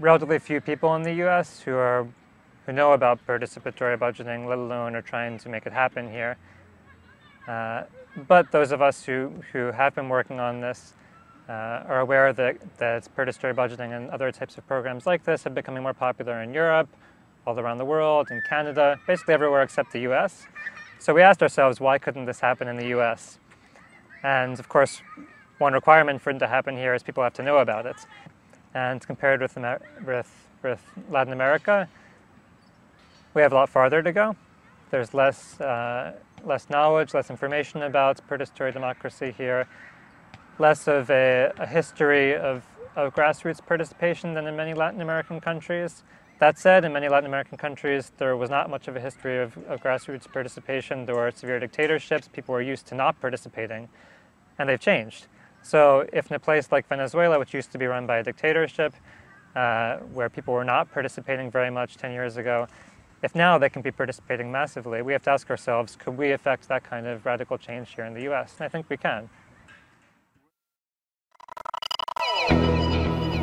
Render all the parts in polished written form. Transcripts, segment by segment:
relatively few people in the US who know about participatory budgeting, let alone are trying to make it happen here. But those of us who have been working on this are aware that participatory budgeting and other types of programs like this have becoming more popular in Europe, all around the world, in Canada, basically everywhere except the US. So we asked ourselves, why couldn't this happen in the US? And of course, one requirement for it to happen here is people have to know about it. And compared with Latin America, we have a lot farther to go. There's less knowledge, less information about participatory democracy here, less of a history of grassroots participation than in many Latin American countries. That said, in many Latin American countries, there was not much of a history of grassroots participation. There were severe dictatorships. People were used to not participating, and they've changed. So if in a place like Venezuela, which used to be run by a dictatorship, where people were not participating very much 10 years ago, if now they can be participating massively, we have to ask ourselves, could we affect that kind of radical change here in the US? And I think we can.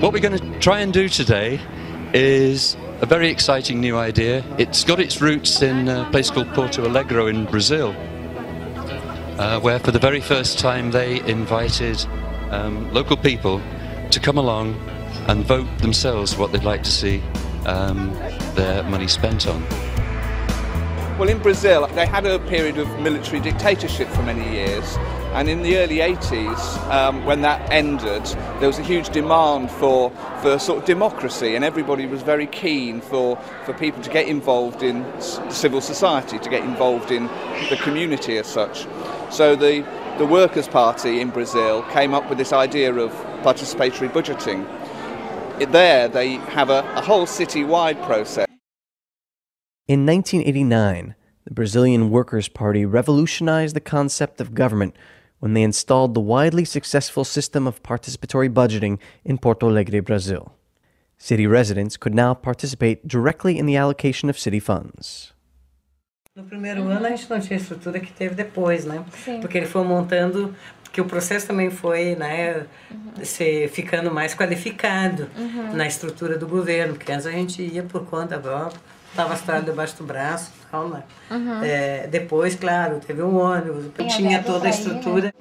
What we're going to try and do today is a very exciting new idea. It's got its roots in a place called Porto Alegre in Brazil, where for the very first time they invited local people to come along and vote themselves what they'd like to see their money spent on. Well, in Brazil, they had a period of military dictatorship for many years, and in the early 80s, when that ended, there was a huge demand for sort of democracy, and everybody was very keen for people to get involved in civil society, to get involved in the community as such. So the Workers' Party in Brazil came up with this idea of participatory budgeting. There they have a whole city-wide process. In 1989, the Brazilian Workers' Party revolutionized the concept of government when they installed the widely successful system of participatory budgeting in Porto Alegre, Brazil. City residents could now participate directly in the allocation of city funds. No primeiro ano a gente não tinha a estrutura que teve depois, né? Sim. Porque ele foi montando, que o processo também foi, né, ficando mais qualificado na estrutura do governo, porque antes a gente ia por conta própria, estava as tralhas debaixo do braço, tal, né? Depois, claro, teve um ônibus, tinha toda a estrutura.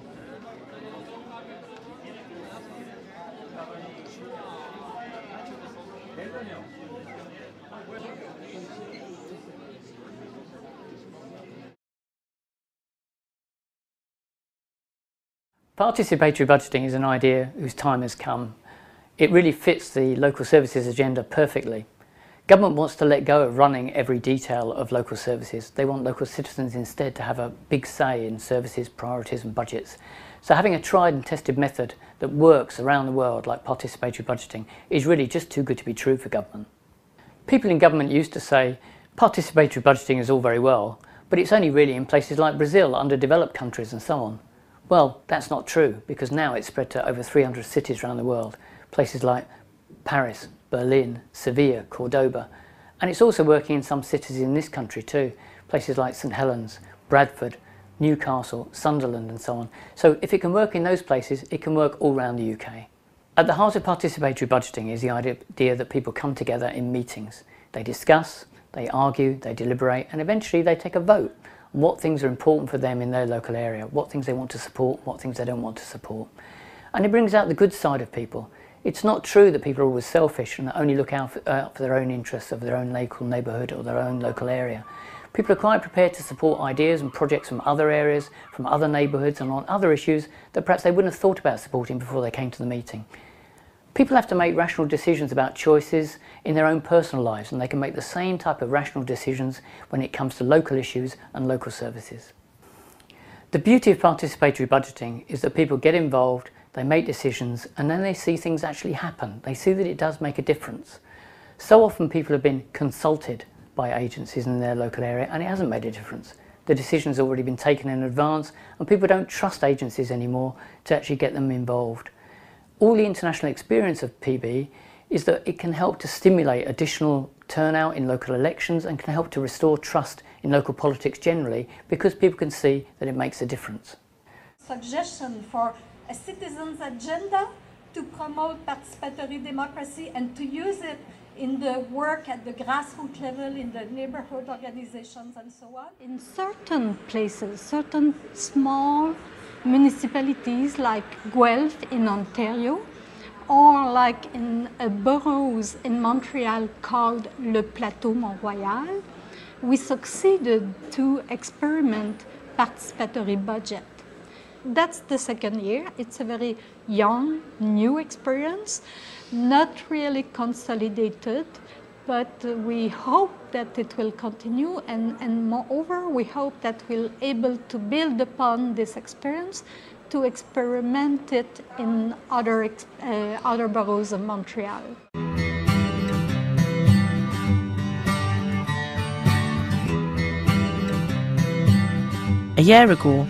Participatory budgeting is an idea whose time has come. It really fits the local services agenda perfectly. Government wants to let go of running every detail of local services. They want local citizens instead to have a big say in services, priorities and budgets. So having a tried and tested method that works around the world like participatory budgeting is really just too good to be true for government. People in government used to say participatory budgeting is all very well, but it's only really in places like Brazil, underdeveloped countries and so on. Well, that's not true, because now it's spread to over 300 cities around the world, places like Paris, Berlin, Sevilla, Cordoba, and it's also working in some cities in this country too, places like St Helens, Bradford, Newcastle, Sunderland and so on. So if it can work in those places, it can work all around the UK. At the heart of participatory budgeting is the idea that people come together in meetings. They discuss, they argue, they deliberate, and eventually they take a vote on what things are important for them in their local area, what things they want to support, what things they don't want to support. And it brings out the good side of people. It's not true that people are always selfish and only look out for their own interests of their own local neighbourhood or their own local area. People are quite prepared to support ideas and projects from other areas, from other neighbourhoods and on other issues that perhaps they wouldn't have thought about supporting before they came to the meeting. People have to make rational decisions about choices in their own personal lives, and they can make the same type of rational decisions when it comes to local issues and local services. The beauty of participatory budgeting is that people get involved, they make decisions, and then they see things actually happen. They see that it does make a difference. So often people have been consulted by agencies in their local area and it hasn't made a difference. The decision's already been taken in advance and people don't trust agencies anymore to actually get them involved. All the international experience of PB is that it can help to stimulate additional turnout in local elections and can help to restore trust in local politics generally, because people can see that it makes a difference. Suggestion for a citizen's agenda to promote participatory democracy and to use it in the work at the grassroots level, in the neighborhood organizations and so on. In certain places, certain small municipalities like Guelph in Ontario, or like in a boroughs in Montreal called Le Plateau Mont-Royal, we succeeded to experiment participatory budget. That's the second year. It's a very young, new experience, not really consolidated, but we hope that it will continue, and moreover, we hope that we'll be able to build upon this experience to experiment it in other boroughs of Montreal. A year ago,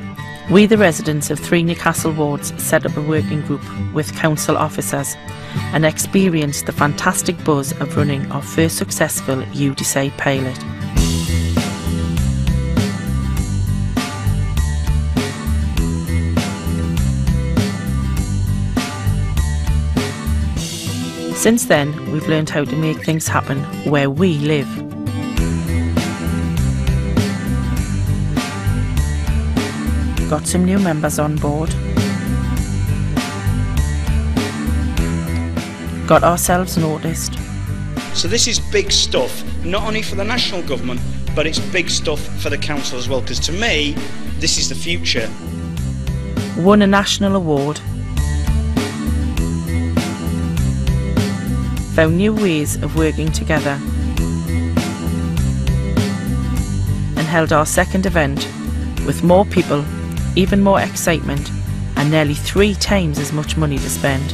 we, the residents of 3 Newcastle wards, set up a working group with council officers and experienced the fantastic buzz of running our first successful You Decide pilot. Since then, we've learned how to make things happen where we live. Got some new members on board. Got ourselves noticed. So this is big stuff, not only for the national government, but it's big stuff for the council as well, because to me, this is the future. Won a national award. Found new ways of working together. And held our second event with more people, even more excitement, and nearly 3 times as much money to spend.